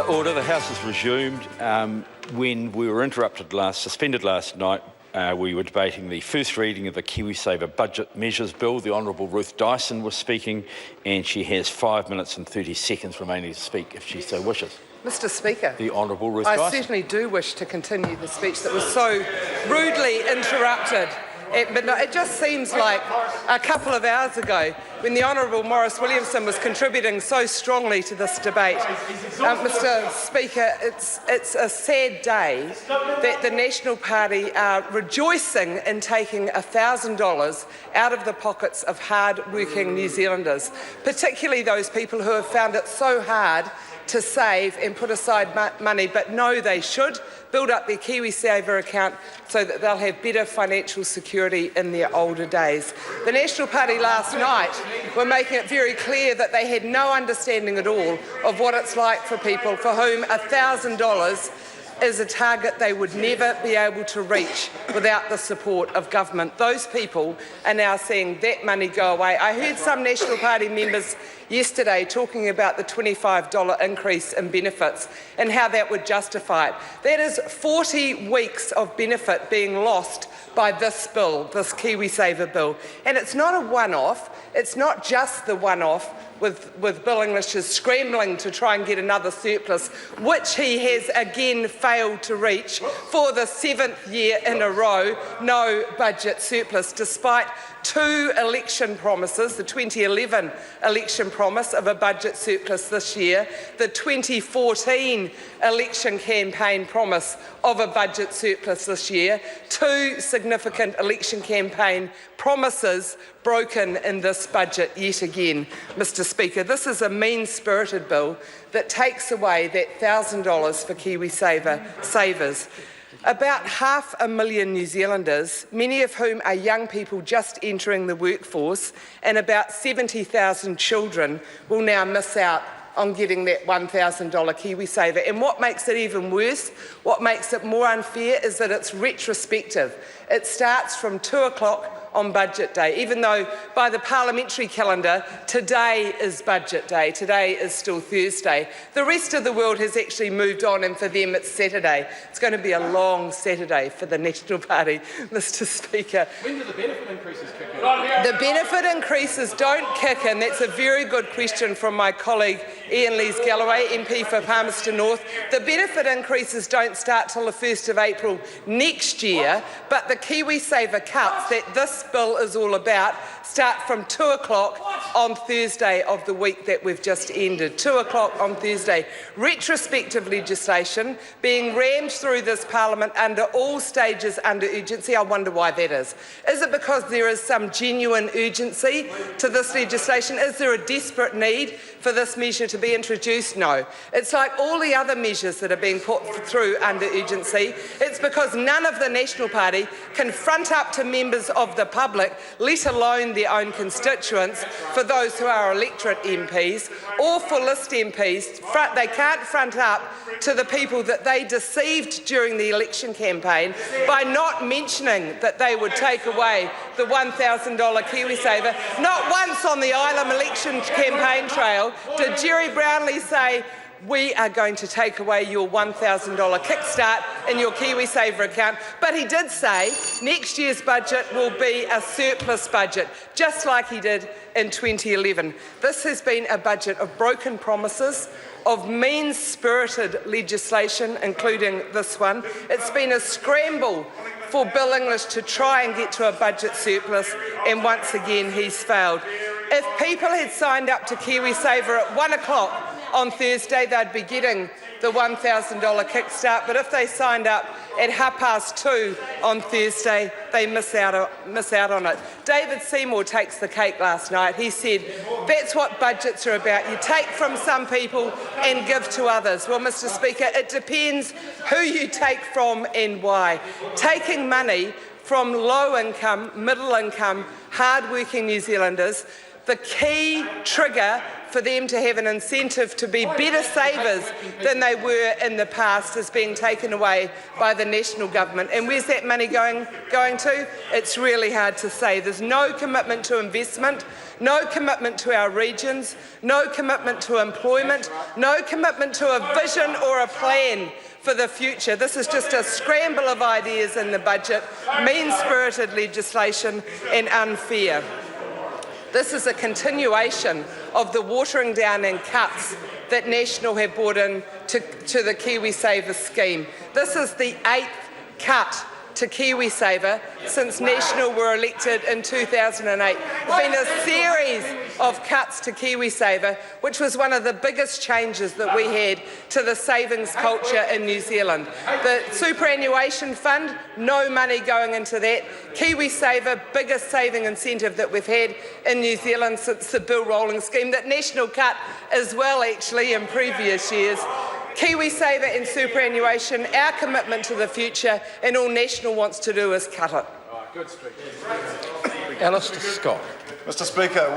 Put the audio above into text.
Order. The House has resumed. When we were suspended last night, we were debating the first reading of the KiwiSaver Budget Measures Bill. The Honourable Ruth Dyson was speaking, and she has 5 minutes and 30 seconds remaining to speak if she so wishes. Mr. Speaker, The Honourable Ruth Dyson. I certainly do wish to continue the speech that was so rudely interrupted. It just seems like a couple of hours ago when the Honourable Maurice Williamson was contributing so strongly to this debate. Mr. Speaker, it's a sad day that the National Party are rejoicing in taking $1,000 out of the pockets of hard-working New Zealanders, particularly those people who have found it so hard to save and put aside money, but know they should build up their KiwiSaver account so that they'll have better financial security in their older days. The National Party last night were making it very clear that they had no understanding at all of what it's like for people for whom $1,000 is a target they would never be able to reach without the support of government. Those people are now seeing that money go away. I heard some National Party members yesterday talking about the $25 increase in benefits and how that would justify it. That is 40 weeks of benefit being lost by this bill, this KiwiSaver bill. And it's not a one-off. It's not just the one-off with Bill English's scrambling to try and get another surplus, which he has again failed to reach for the 7th year in a row, no budget surplus, despite two election promises, the 2011 election promise of a budget surplus this year, the 2014 election campaign promise of a budget surplus this year, two significant election campaign promises broken in this budget yet again. Mr. Speaker, this is a mean-spirited bill that takes away that $1,000 for KiwiSaver savers. About 500,000 New Zealanders, many of whom are young people just entering the workforce, and about 70,000 children will now miss out on getting that $1,000 KiwiSaver. And what makes it even worse, what makes it more unfair, is that it's retrospective. It starts from 2 o'clock on budget day, even though by the parliamentary calendar, today is budget day. Today is still Thursday. The rest of the world has actually moved on, and for them it's Saturday. It's going to be a long Saturday for the National Party, Mr. Speaker. When do the benefit increases kick in? The benefit increases don't kick in. That's a very good question from my colleague Ian Lees-Galloway, MP for Palmerston North. The benefit increases don't start till the 1st of April next year, but the KiwiSaver cuts that this bill is all about start from 2 o'clock on Thursday of the week that we've just ended. 2 o'clock on Thursday. Retrospective legislation being rammed through this parliament under all stages under urgency. I wonder why that is. Is it because there is some genuine urgency to this legislation? Is there a desperate need for this measure to be introduced? No. It's like all the other measures that are being put through under urgency. It's because none of the National Party can front up to members of the public, let alone their own constituents, for those who are electorate MPs or for list MPs. They can't front up to the people that they deceived during the election campaign by not mentioning that they would take away the $1,000 KiwiSaver. Not once on the Ilam election campaign trail did Jerry Brownlee say, we are going to take away your $1,000 kickstart in your KiwiSaver account. But he did say next year's budget will be a surplus budget, just like he did in 2011. This has been a budget of broken promises, of mean-spirited legislation, including this one. It's been a scramble for Bill English to try and get to a budget surplus, and once again he's failed. If people had signed up to KiwiSaver at 1 o'clock on Thursday, they'd be getting the $1,000 kickstart, but if they signed up at 2:30 on Thursday, they miss out on it. David Seymour takes the cake last night. He said, that's what budgets are about. You take from some people and give to others. Well, Mr. Speaker, it depends who you take from and why. Taking money from low income, middle income, hard-working New Zealanders, the key trigger for them to have an incentive to be better savers than they were in the past is being taken away by the national government. And where's that money going to? It's really hard to say. There's no commitment to investment, no commitment to our regions, no commitment to employment, no commitment to a vision or a plan for the future. This is just a scramble of ideas in the budget, mean-spirited legislation and unfair. This is a continuation of the watering down and cuts that National have brought in to the KiwiSaver scheme. This is the 8th cut to KiwiSaver since National were elected in 2008. There's been a series of cuts to KiwiSaver, which was one of the biggest changes that we had to the savings culture in New Zealand. The superannuation fund, no money going into that. KiwiSaver, biggest saving incentive that we've had in New Zealand since the bill rolling scheme that National cut as well actually in previous years. KiwiSaver and superannuation, our commitment to the future, and all National wants to do is cut it. Good speaker. Alistair Scott. Mr. Speaker.